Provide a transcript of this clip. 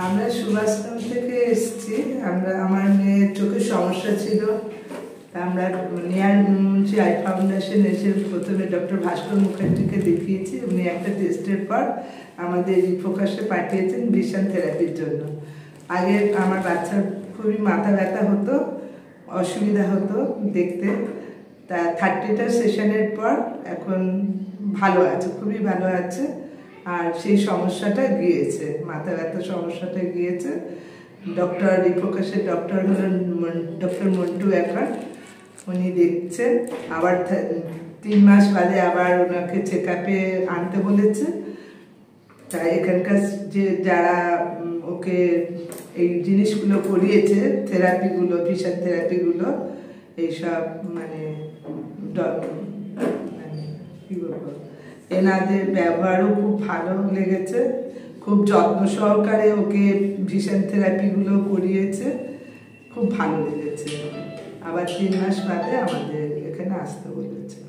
আমরা সুভাষগ্রাম থেকে এসেছি। আমার মেয়ের চোখের সমস্যা ছিল, আমরা নিয়ার মুন্সি আই ফাউন্ডেশন এসে প্রথমে ডক্টর ভাস্কর মুখার্জিকে দেখিয়েছি। উনি একটা টেস্টের পর আমাদের রিফোকাসে পাঠিয়েছেন ভিশন থেরাপির জন্য। আগে আমার বাচ্চার খুবই মাথা ব্যথা হতো, অসুবিধা হতো দেখতে, তা 30টা সেশনের পর এখন ভালো আছে, খুবই ভালো আছে। আর সেই সমস্যাটা গিয়েছে, মাথা ব্যথার সমস্যাটা গিয়েছে। ডক্টর রিফোকাসের ডক্টর হলেন ডক্টর মন্টু এখন, উনি দেখছেন। আবার 3 মাস বাদে আবার ওনাকে চেক আপে আনতে বলেছে। তাই এখানকার যে যারা ওকে এই জিনিসগুলো করিয়েছে, থেরাপিগুলো, ভিশন থেরাপিগুলো, এইসব মানে কী বলবো, এনাদের ব্যবহারও খুব ভালো লেগেছে। খুব যত্ন সহকারে ওকে ভিশন থেরাপিগুলো করিয়েছে, খুব ভালো লেগেছে। আবার 3 মাস বাদে আমাদের এখানে আসতে বলেছে।